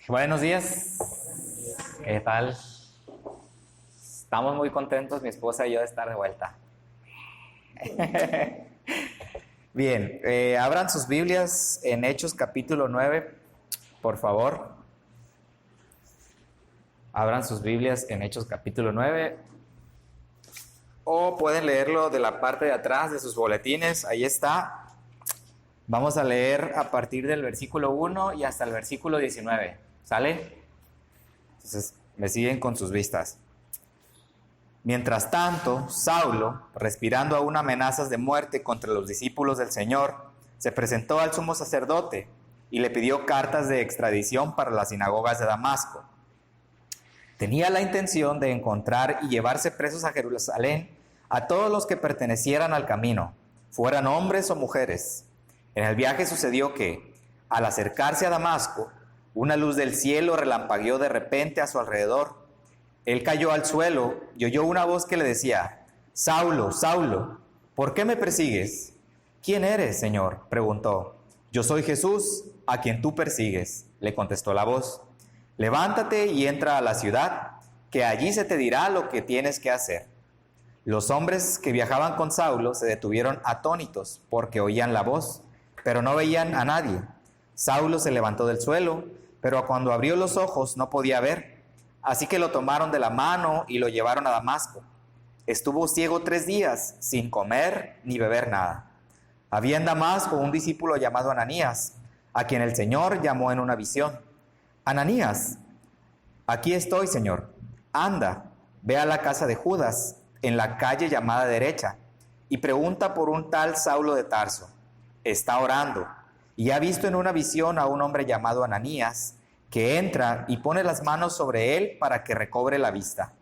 Buenos días. ¿Qué tal? Estamos muy contentos, mi esposa y yo, de estar de vuelta. Bien, abran sus Biblias en Hechos capítulo 9, por favor. Abran sus Biblias en Hechos capítulo 9. O pueden leerlo de la parte de atrás de sus boletines, ahí está. Vamos a leer a partir del versículo 1 y hasta el versículo 19. ¿Sale? Entonces, me siguen con sus vistas. Mientras tanto, Saulo, respirando aún amenazas de muerte contra los discípulos del Señor, se presentó al sumo sacerdote y le pidió cartas de extradición para las sinagogas de Damasco. Tenía la intención de encontrar y llevarse presos a Jerusalén a todos los que pertenecieran al camino, fueran hombres o mujeres. En el viaje sucedió que, al acercarse a Damasco, una luz del cielo relampagueó de repente a su alrededor. Él cayó al suelo y oyó una voz que le decía: «Saulo, Saulo, ¿por qué me persigues?» «¿Quién eres, Señor?», preguntó. «Yo soy Jesús, a quien tú persigues», le contestó la voz. «Levántate y entra a la ciudad, que allí se te dirá lo que tienes que hacer». Los hombres que viajaban con Saulo se detuvieron atónitos porque oían la voz, pero no veían a nadie. Saulo se levantó del suelo, pero cuando abrió los ojos no podía ver. Así que lo tomaron de la mano y lo llevaron a Damasco. Estuvo ciego 3 días, sin comer ni beber nada. Había en Damasco un discípulo llamado Ananías, a quien el Señor llamó en una visión. «Ananías». «Aquí estoy, Señor». «Anda, ve a la casa de Judas, en la calle llamada Derecha, y pregunta por un tal Saulo de Tarso. Está orando, y ha visto en una visión a un hombre llamado Ananías, que entra y pone las manos sobre él para que recobre la vista».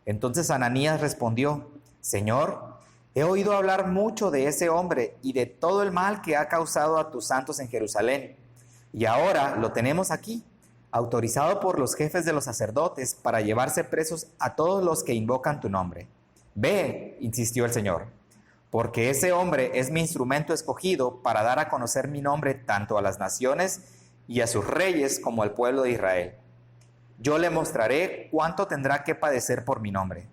Entonces Ananías respondió: «Señor, he oído hablar mucho de ese hombre y de todo el mal que ha causado a tus santos en Jerusalén. Y ahora lo tenemos aquí, autorizado por los jefes de los sacerdotes para llevarse presos a todos los que invocan tu nombre. Ve», insistió el Señor, «porque ese hombre es mi instrumento escogido para dar a conocer mi nombre tanto a las naciones y a sus reyes como al pueblo de Israel. Yo le mostraré cuánto tendrá que padecer por mi nombre».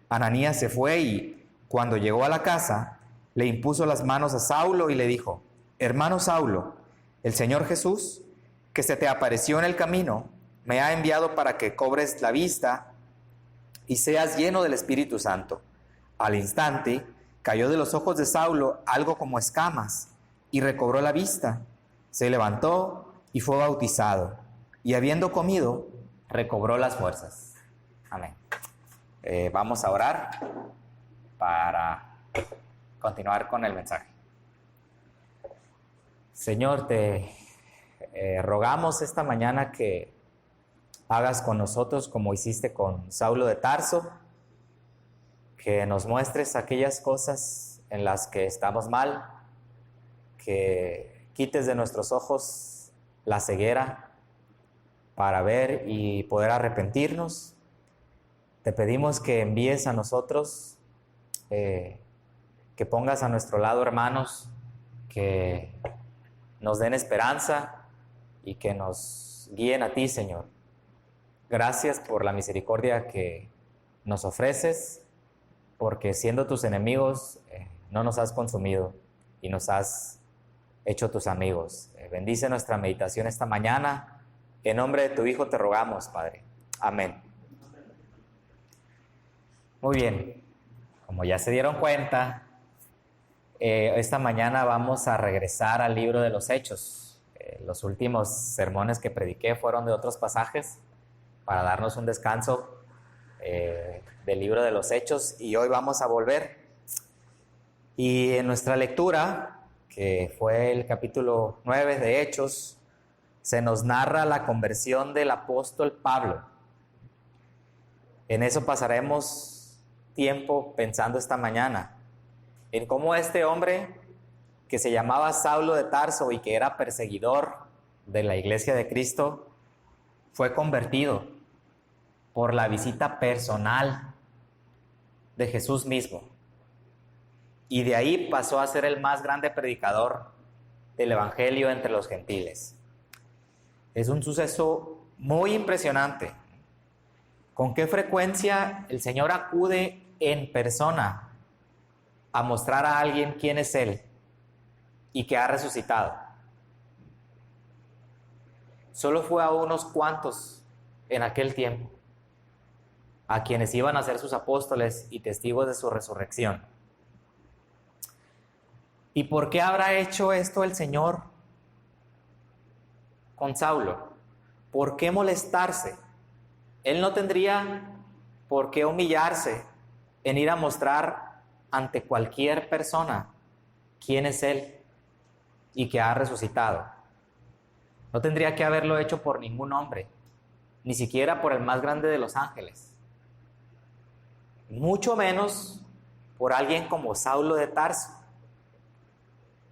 Ananías se fue y, cuando llegó a la casa, le impuso las manos a Saulo y le dijo: «Hermano Saulo, el Señor Jesús, que se te apareció en el camino, me ha enviado para que cobres la vista y seas lleno del Espíritu Santo». Al instante, cayó de los ojos de Saulo algo como escamas y recobró la vista. Se levantó y fue bautizado, y habiendo comido, recobró las fuerzas. Amén. Vamos a orar para continuar con el mensaje. Señor, te rogamos esta mañana que hagas con nosotros como hiciste con Saulo de Tarso, que nos muestres aquellas cosas en las que estamos mal, que quites de nuestros ojos la ceguera para ver y poder arrepentirnos. Te pedimos que envíes a nosotros, que pongas a nuestro lado hermanos que nos den esperanza y que nos guíen a ti, Señor. Gracias por la misericordia que nos ofreces, porque siendo tus enemigos no nos has consumido y nos has hecho tus amigos. Bendice nuestra meditación esta mañana. En nombre de tu Hijo te rogamos, Padre. Amén. Muy bien, como ya se dieron cuenta, esta mañana vamos a regresar al libro de los Hechos. Los últimos sermones que prediqué fueron de otros pasajes para darnos un descanso del libro de los Hechos, y hoy vamos a volver. Y en nuestra lectura, que fue el capítulo 9 de Hechos, se nos narra la conversión del apóstol Pablo. En eso pasaremos tiempo pensando esta mañana, en cómo este hombre que se llamaba Saulo de Tarso y que era perseguidor de la iglesia de Cristo, fue convertido por la visita personal de Jesús mismo. Y de ahí pasó a ser el más grande predicador del evangelio entre los gentiles. Es un suceso muy impresionante. ¿Con qué frecuencia el Señor acude en persona a mostrar a alguien quién es Él y que ha resucitado? Solo fue a unos cuantos en aquel tiempo, a quienes iban a ser sus apóstoles y testigos de su resurrección. ¿Y por qué habrá hecho esto el Señor con Saulo? ¿Por qué molestarse? Él no tendría por qué humillarse en ir a mostrar ante cualquier persona quién es Él y que ha resucitado. No tendría que haberlo hecho por ningún hombre, ni siquiera por el más grande de los ángeles. Mucho menos por alguien como Saulo de Tarso,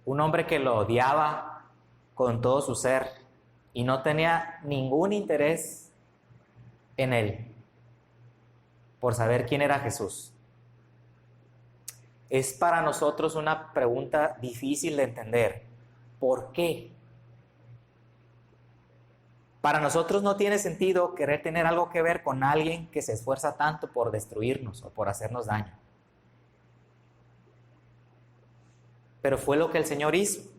un hombre que lo odiaba con todo su ser y no tenía ningún interés en él por saber quién era Jesús. Es para nosotros una pregunta difícil de entender. ¿Por qué? Para nosotros no tiene sentido querer tener algo que ver con alguien que se esfuerza tanto por destruirnos o por hacernos daño. Pero fue lo que el Señor hizo.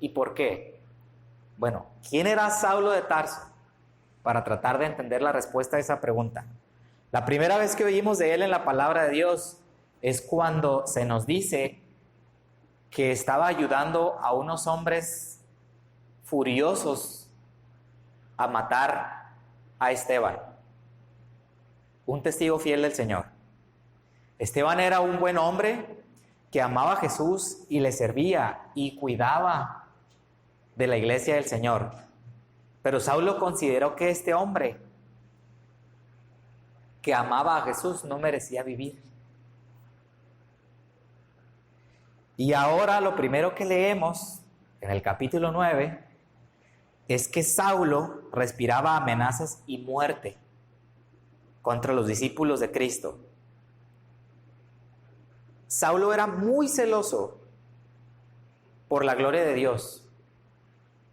¿Y por qué? Bueno, ¿quién era Saulo de Tarso? Para tratar de entender la respuesta a esa pregunta. La primera vez que oímos de él en la palabra de Dios es cuando se nos dice que estaba ayudando a unos hombres furiosos a matar a Esteban, un testigo fiel del Señor. Esteban era un buen hombre que amaba a Jesús y le servía y cuidaba de la iglesia del Señor. Pero Saulo consideró que este hombre que amaba a Jesús no merecía vivir. Y ahora lo primero que leemos en el capítulo 9 es que Saulo respiraba amenazas y muerte contra los discípulos de Cristo. Saulo era muy celoso por la gloria de Dios,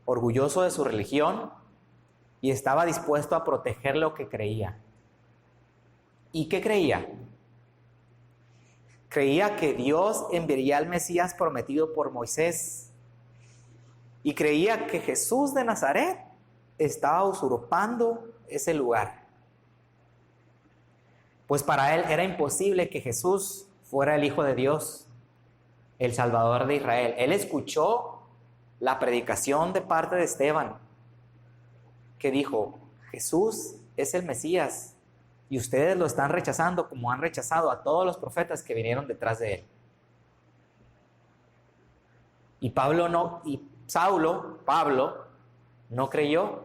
orgulloso de su religión y estaba dispuesto a proteger lo que creía. ¿Y qué creía? Creía que Dios enviaría al Mesías prometido por Moisés. Y creía que Jesús de Nazaret estaba usurpando ese lugar. Pues para él era imposible que Jesús fuera el Hijo de Dios, el Salvador de Israel. Él escuchó la predicación de parte de Esteban, que dijo: Jesús es el Mesías y ustedes lo están rechazando como han rechazado a todos los profetas que vinieron detrás de él. Y Pablo no creyó.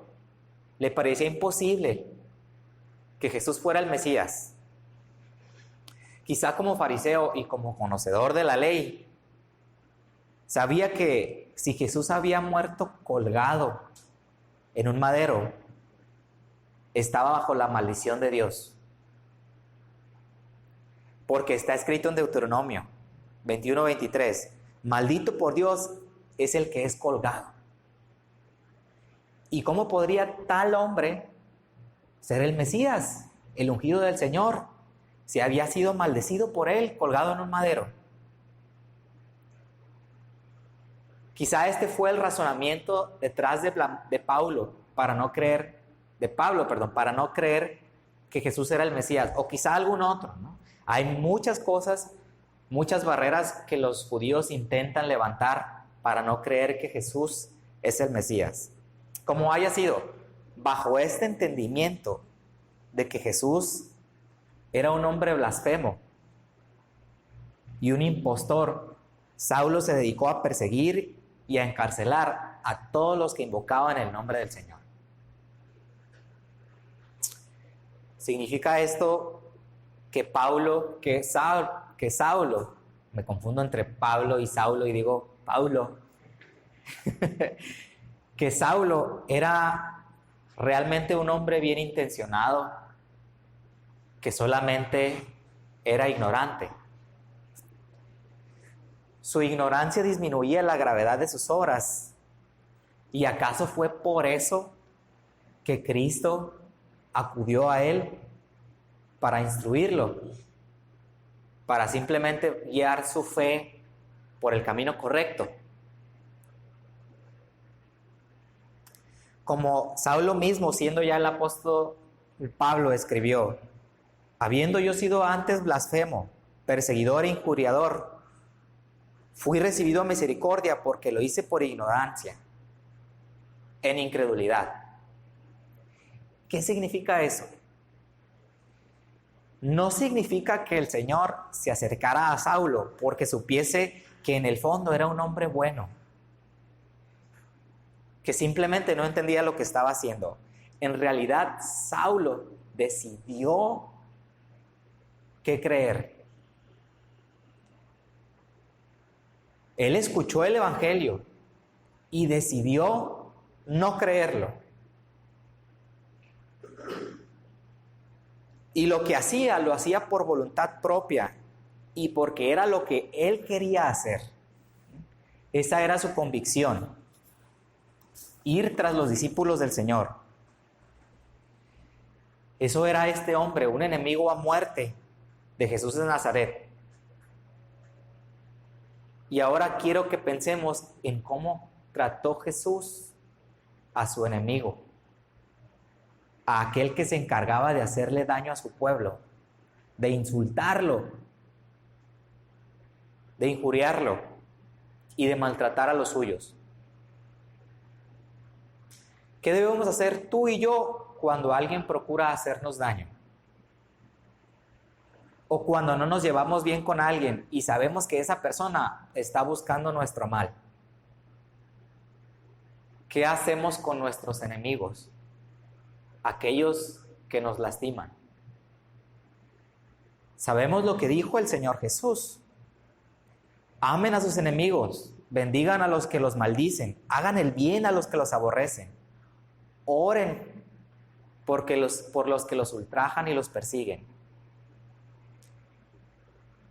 Le parecía imposible que Jesús fuera el Mesías. Quizá como fariseo y como conocedor de la ley, sabía que si Jesús había muerto colgado en un madero, estaba bajo la maldición de Dios. Porque está escrito en Deuteronomio 21:23, maldito por Dios es el que es colgado. ¿Y cómo podría tal hombre ser el Mesías, el ungido del Señor, si había sido maldecido por él, colgado en un madero? Quizá este fue el razonamiento detrás de Pablo para no creer que Jesús era el Mesías, o quizá algún otro, ¿no? Hay muchas cosas, muchas barreras que los judíos intentan levantar para no creer que Jesús es el Mesías. Como haya sido, bajo este entendimiento de que Jesús era un hombre blasfemo y un impostor, Saulo se dedicó a perseguir y a encarcelar a todos los que invocaban el nombre del Señor. ¿Significa esto que Saulo, me confundo entre Pablo y Saulo y digo Paulo, que Saulo era realmente un hombre bien intencionado, que solamente era ignorante? Su ignorancia disminuía la gravedad de sus obras, ¿Y acaso fue por eso que Cristo acudió a él para instruirlo? Para simplemente guiar su fe por el camino correcto. Como Saulo mismo, siendo ya el apóstol Pablo, escribió: habiendo yo sido antes blasfemo, perseguidor e injuriador, fui recibido a misericordia porque lo hice por ignorancia, en incredulidad. ¿Qué significa eso? No significa que el Señor se acercara a Saulo porque supiese que en el fondo era un hombre bueno, que simplemente no entendía lo que estaba haciendo. En realidad, Saulo decidió qué creer. Él escuchó el evangelio y decidió no creerlo. Y lo que hacía, lo hacía por voluntad propia y porque era lo que él quería hacer. Esa era su convicción: ir tras los discípulos del Señor. Eso era este hombre, un enemigo a muerte de Jesús de Nazaret. Y ahora quiero que pensemos en cómo trató Jesús a su enemigo, a aquel que se encargaba de hacerle daño a su pueblo, de insultarlo, de injuriarlo y de maltratar a los suyos. ¿Qué debemos hacer tú y yo cuando alguien procura hacernos daño? O cuando no nos llevamos bien con alguien y sabemos que esa persona está buscando nuestro mal. ¿Qué hacemos con nuestros enemigos? Aquellos que nos lastiman. Sabemos lo que dijo el Señor Jesús: amen a sus enemigos, bendigan a los que los maldicen, hagan el bien a los que los aborrecen, oren por los que los ultrajan y los persiguen.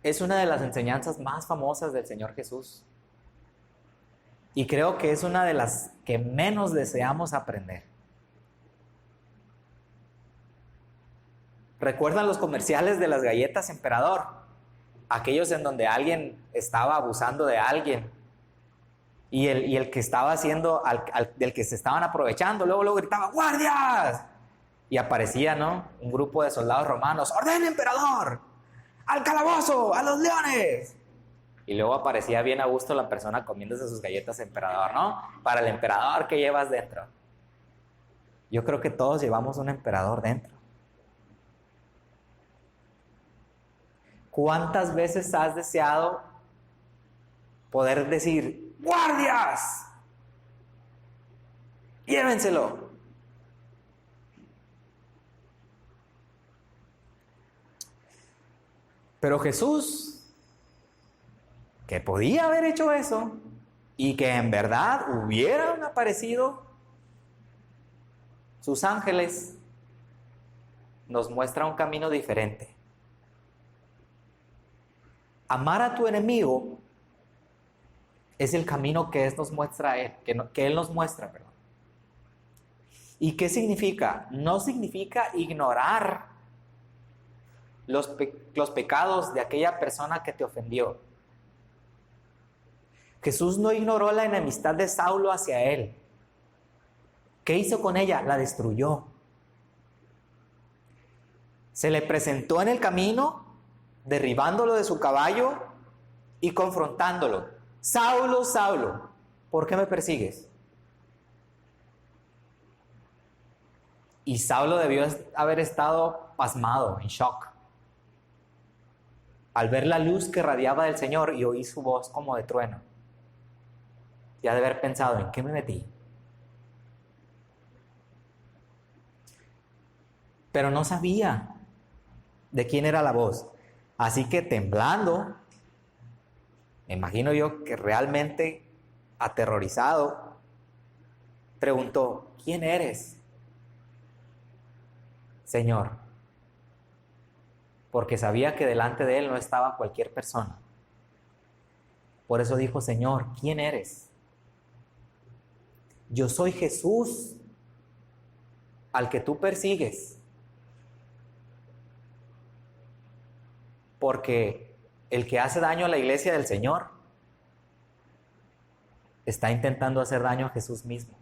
Es una de las enseñanzas más famosas del Señor Jesús. Y creo que es una de las que menos deseamos aprender. ¿Recuerdan los comerciales de las galletas Emperador? Aquellos en donde alguien estaba abusando de alguien y el que estaba haciendo, del que se estaban aprovechando, luego gritaba: ¡guardias! Y aparecía, ¿no?, un grupo de soldados romanos: ¡orden, emperador! ¡Al calabozo! ¡A los leones! Y luego aparecía bien a gusto la persona comiéndose sus galletas Emperador, ¿no? Para el emperador que llevas dentro. Yo creo que todos llevamos un emperador dentro. ¿Cuántas veces has deseado poder decir: ¡guardias! ¡Llévenselo! Pero Jesús, que podía haber hecho eso y que en verdad hubieran aparecido sus ángeles, nos muestra un camino diferente. Amar a tu enemigo es el camino que Él nos muestra, que Él nos muestra, perdón. ¿Y qué significa? No significa ignorar los pecados de aquella persona que te ofendió. Jesús no ignoró la enemistad de Saulo hacia él. ¿Qué hizo con ella? La destruyó. Se le presentó en el camino, derribándolo de su caballo y confrontándolo: Saulo, Saulo, ¿por qué me persigues? Y Saulo debió haber estado pasmado, en shock, al ver la luz que radiaba del Señor y oír su voz como de trueno. Y ha de haber pensado: ¿en qué me metí? Pero no sabía de quién era la voz. Así que, temblando, me imagino yo que realmente aterrorizado, preguntó: ¿quién eres, Señor? Porque sabía que delante de él no estaba cualquier persona. Por eso dijo: Señor, ¿quién eres? yo soy Jesús al que tú persigues. Porque el que hace daño a la iglesia del Señor está intentando hacer daño a Jesús mismo.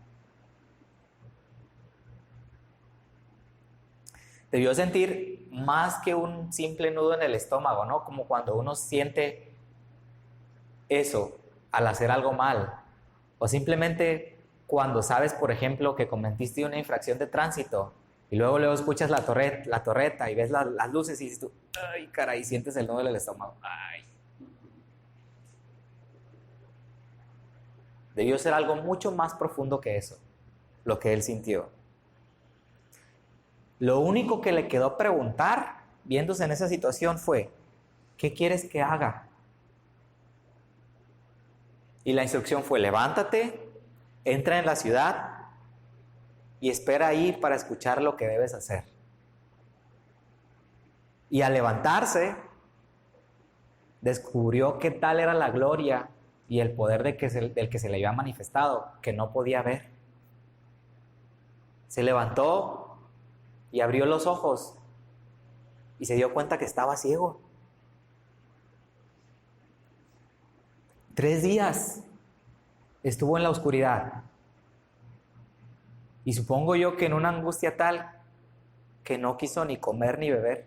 Debió sentir más que un simple nudo en el estómago, ¿no? Como cuando uno siente eso al hacer algo mal. O simplemente cuando sabes, por ejemplo, que cometiste una infracción de tránsito y luego escuchas la torreta y ves las luces y dices tú, ay, caray, sientes el nudo en el estómago. Ay. Debió ser algo mucho más profundo que eso, lo que él sintió. Lo único que le quedó preguntar, viéndose en esa situación, fue, ¿qué quieres que haga? Y la instrucción fue, levántate, entra en la ciudad y espera ahí para escuchar lo que debes hacer. Y al levantarse, descubrió qué tal era la gloria y el poder del que se le había manifestado, que no podía ver. Se levantó y abrió los ojos y se dio cuenta que estaba ciego. 3 días estuvo en la oscuridad. Y supongo yo que en una angustia tal que no quiso ni comer ni beber,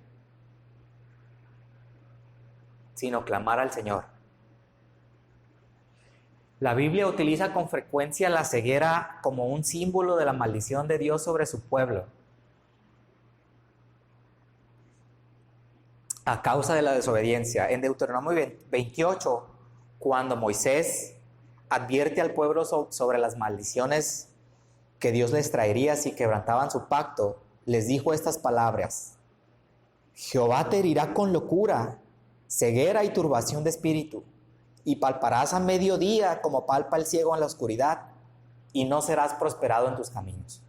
sino clamar al Señor. La Biblia utiliza con frecuencia la ceguera como un símbolo de la maldición de Dios sobre su pueblo, a causa de la desobediencia. En Deuteronomio 28, cuando Moisés advierte al pueblo sobre las maldiciones que Dios les traería si quebrantaban su pacto, les dijo estas palabras: Jehová te herirá con locura, ceguera y turbación de espíritu, y palparás a mediodía como palpa el ciego en la oscuridad, y no serás prosperado en tus caminos.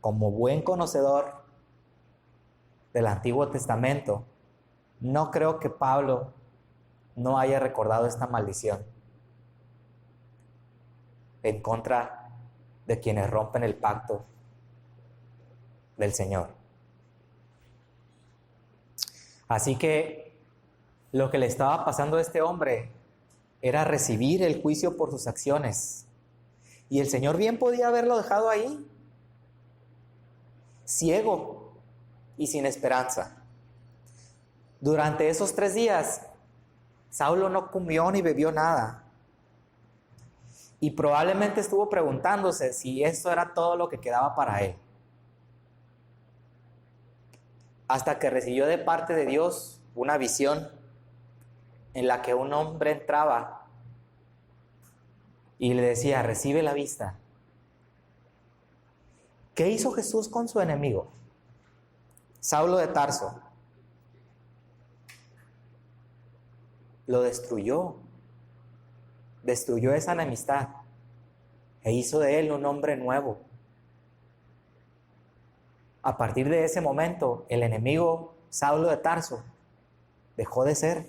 Como buen conocedor del Antiguo Testamento, no creo que Pablo no haya recordado esta maldición en contra de quienes rompen el pacto del Señor. Así que lo que le estaba pasando a este hombre era recibir el juicio por sus acciones. Y el Señor bien podía haberlo dejado ahí, ciego y sin esperanza. Durante esos 3 días, Saulo no comió ni bebió nada. Y probablemente estuvo preguntándose si esto era todo lo que quedaba para él. Hasta que recibió de parte de Dios una visión en la que un hombre entraba y le decía: recibe la vista. ¿Qué hizo Jesús con su enemigo? Saulo de Tarso. Lo destruyó. Destruyó esa enemistad e hizo de él un hombre nuevo. A partir de ese momento, el enemigo Saulo de Tarso dejó de ser.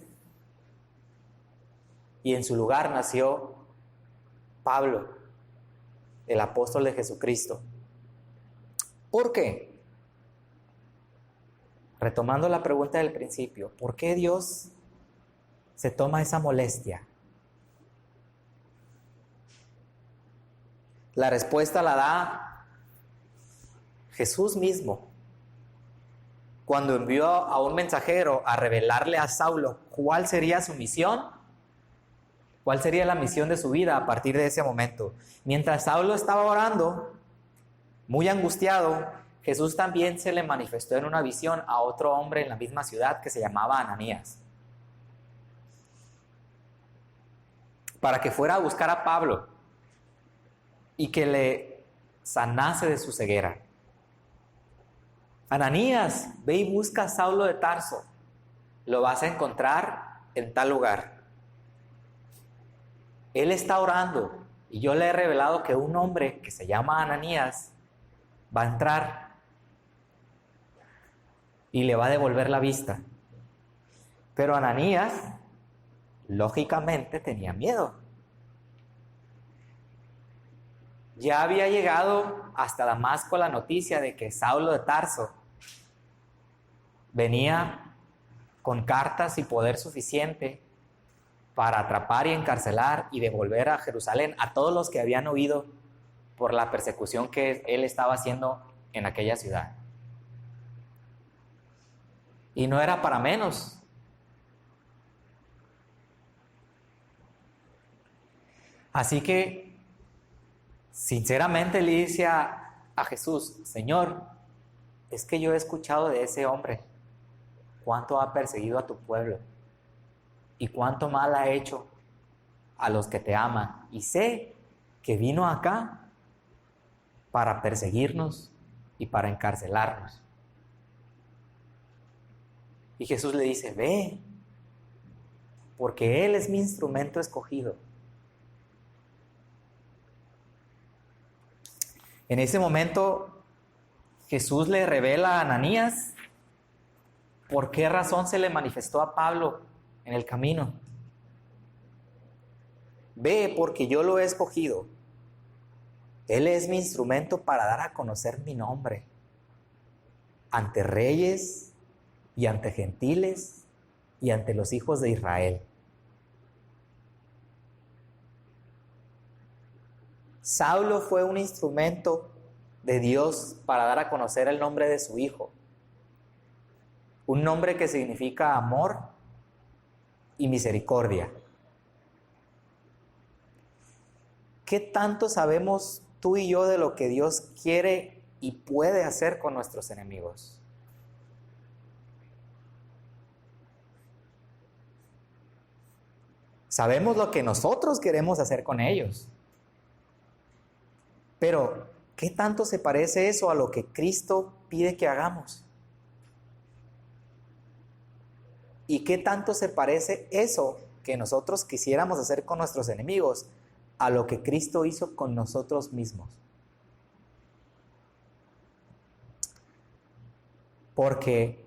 Y en su lugar nació Pablo, el apóstol de Jesucristo. ¿Por qué? Retomando la pregunta del principio, ¿por qué Dios se toma esa molestia? La respuesta la da Jesús mismo, cuando envió a un mensajero a revelarle a Saulo cuál sería su misión, cuál sería la misión de su vida a partir de ese momento. Mientras Saulo estaba orando, muy angustiado, Jesús también se le manifestó en una visión a otro hombre en la misma ciudad que se llamaba Ananías, para que fuera a buscar a Pablo y que le sanase de su ceguera. Ananías, ve y busca a Saulo de Tarso, lo vas a encontrar en tal lugar. Él está orando y yo le he revelado que un hombre que se llama Ananías va a entrar y le va a devolver la vista. Pero Ananías, lógicamente, tenía miedo. Ya había llegado hasta Damasco la noticia de que Saulo de Tarso venía con cartas y poder suficiente para atrapar y encarcelar y devolver a Jerusalén a todos los que habían huido por la persecución que él estaba haciendo en aquella ciudad. Y no era para menos. Así que, sinceramente le dice a Jesús: Señor, es que yo he escuchado de ese hombre cuánto ha perseguido a tu pueblo y cuánto mal ha hecho a los que te aman. Y sé que vino acá para perseguirnos y para encarcelarnos. Y Jesús le dice: ve, porque Él es mi instrumento escogido. En ese momento Jesús le revela a Ananías por qué razón se le manifestó a Pablo en el camino. Ve, porque yo lo he escogido. Él es mi instrumento para dar a conocer mi nombre ante reyes y ante gentiles y ante los hijos de Israel. Saulo fue un instrumento de Dios para dar a conocer el nombre de su Hijo. Un nombre que significa amor y misericordia. ¿Qué tanto sabemos tú y yo de lo que Dios quiere y puede hacer con nuestros enemigos? Sabemos lo que nosotros queremos hacer con ellos. Pero, ¿qué tanto se parece eso a lo que Cristo pide que hagamos? ¿Y qué tanto se parece eso que nosotros quisiéramos hacer con nuestros enemigos a lo que Cristo hizo con nosotros mismos? Porque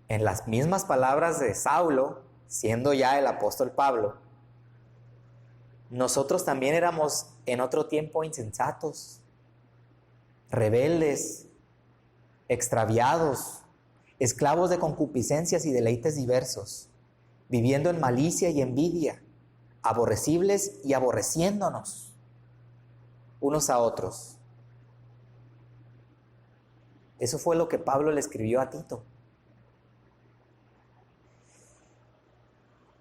en las mismas palabras de Saulo, siendo ya el apóstol Pablo, nosotros también éramos en otro tiempo insensatos, rebeldes, extraviados, esclavos de concupiscencias y deleites diversos, viviendo en malicia y envidia, aborrecibles y aborreciéndonos unos a otros. Eso fue lo que Pablo le escribió a Tito.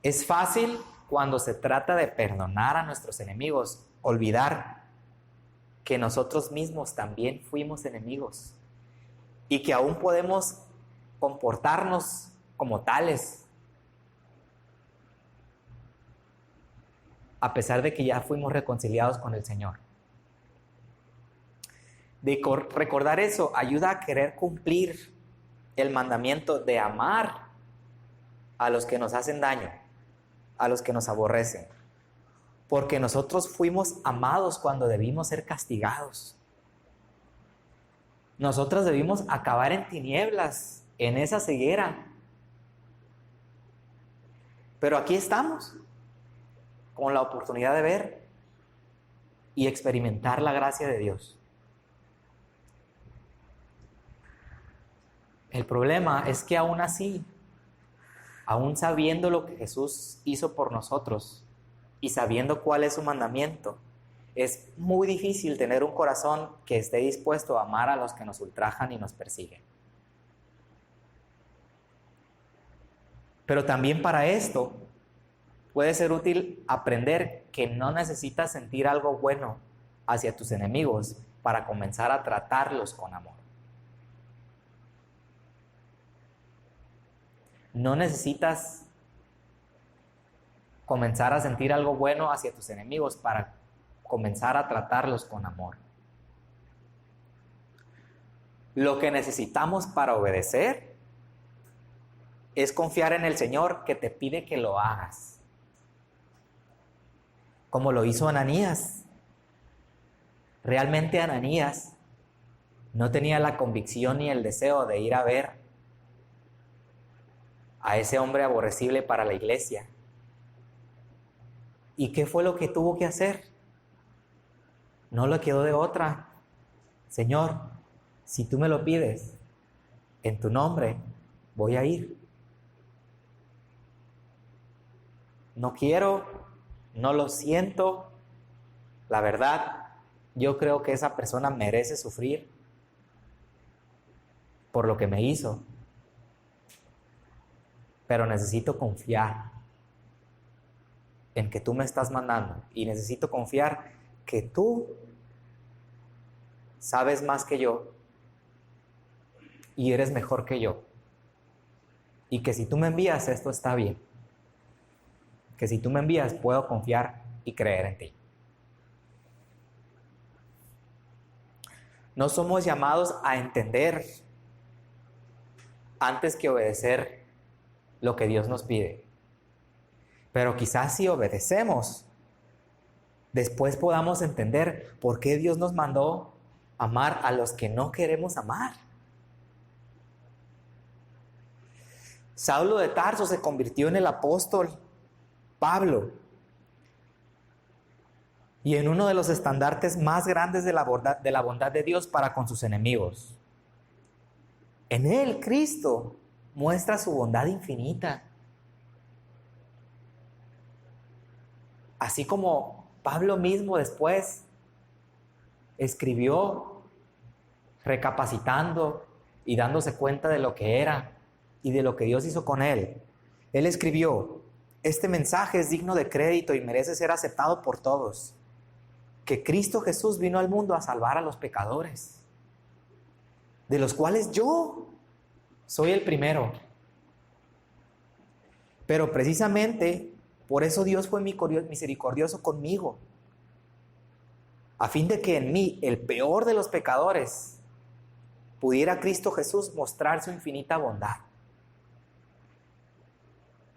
Es fácil, cuando se trata de perdonar a nuestros enemigos, olvidar que nosotros mismos también fuimos enemigos y que aún podemos comportarnos como tales, a pesar de que ya fuimos reconciliados con el Señor. Recordar eso ayuda a querer cumplir el mandamiento de amar a los que nos hacen daño, a los que nos aborrecen, porque nosotros fuimos amados cuando debimos ser castigados. Nosotros debimos acabar en tinieblas, en esa ceguera. Pero aquí estamos, con la oportunidad de ver y experimentar la gracia de Dios. El problema es que aún así, aún sabiendo lo que Jesús hizo por nosotros y sabiendo cuál es su mandamiento, es muy difícil tener un corazón que esté dispuesto a amar a los que nos ultrajan y nos persiguen. Pero también para esto puede ser útil aprender que no necesitas sentir algo bueno hacia tus enemigos para comenzar a tratarlos con amor. No necesitas comenzar a sentir algo bueno hacia tus enemigos para comenzar a tratarlos con amor. Lo que necesitamos para obedecer es confiar en el Señor, que te pide que lo hagas, como lo hizo Ananías. Realmente Ananías no tenía la convicción ni el deseo de ir a ver a ese hombre aborrecible para la iglesia. ¿Y qué fue lo que tuvo que hacer? no le quedó de otra. Señor, si tú me lo pides, en tu nombre voy a ir. No quiero, no lo siento. La verdad, yo creo que esa persona merece sufrir por lo que me hizo. Pero necesito confiar en que tú me estás mandando. Y necesito confiar que tú sabes más que yo y eres mejor que yo. Y que si tú me envías, esto está bien. Que si tú me envías, puedo confiar y creer en ti. No somos llamados a entender antes que obedecer lo que Dios nos pide. Pero quizás si obedecemos, después podamos entender por qué Dios nos mandó amar a los que no queremos amar. Saulo de Tarso se convirtió en el apóstol Pablo y en uno de los estandartes más grandes de la bondad de Dios para con sus enemigos. En él, Cristo muestra su bondad infinita. Así como Pablo mismo después escribió recapacitando y dándose cuenta de lo que era y de lo que Dios hizo con él. Él escribió: este mensaje es digno de crédito y merece ser aceptado por todos, que Cristo Jesús vino al mundo a salvar a los pecadores, de los cuales yo soy el primero. Pero precisamente por eso Dios fue misericordioso conmigo, a fin de que en mí, el peor de los pecadores, pudiera Cristo Jesús mostrar su infinita bondad.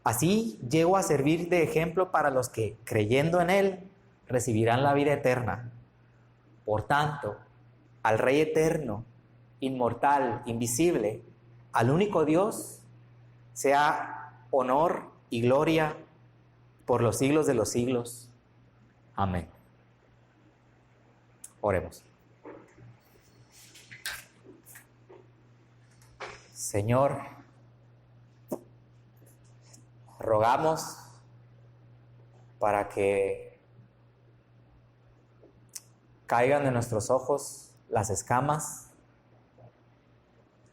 Así llego a servir de ejemplo para los que, creyendo en Él, recibirán la vida eterna. Por tanto, al Rey eterno, inmortal, invisible, al único Dios, sea honor y gloria por los siglos de los siglos. Amén. Oremos. Señor, rogamos para que caigan de nuestros ojos las escamas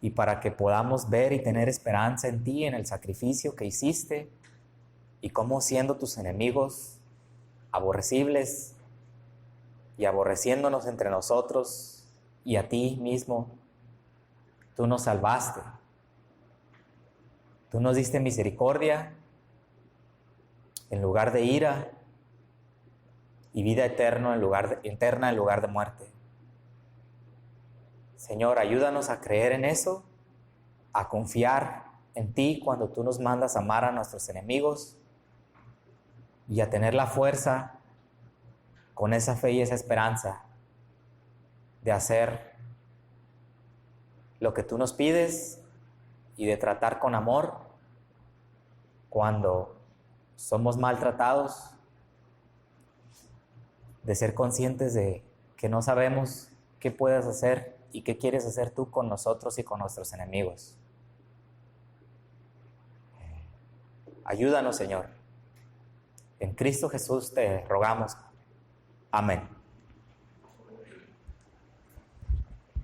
y para que podamos ver y tener esperanza en ti, en el sacrificio que hiciste y cómo, siendo tus enemigos aborrecibles y aborreciéndonos entre nosotros y a ti mismo, tú nos salvaste. Tú nos diste misericordia en lugar de ira y vida eterna en lugar de muerte. Señor, ayúdanos a creer en eso, a confiar en ti cuando tú nos mandas amar a nuestros enemigos y a tener la fuerza con esa fe y esa esperanza de hacer lo que tú nos pides y de tratar con amor cuando somos maltratados, de ser conscientes de que no sabemos qué puedes hacer y qué quieres hacer tú con nosotros y con nuestros enemigos. Ayúdanos, Señor. En Cristo Jesús te rogamos. Amén.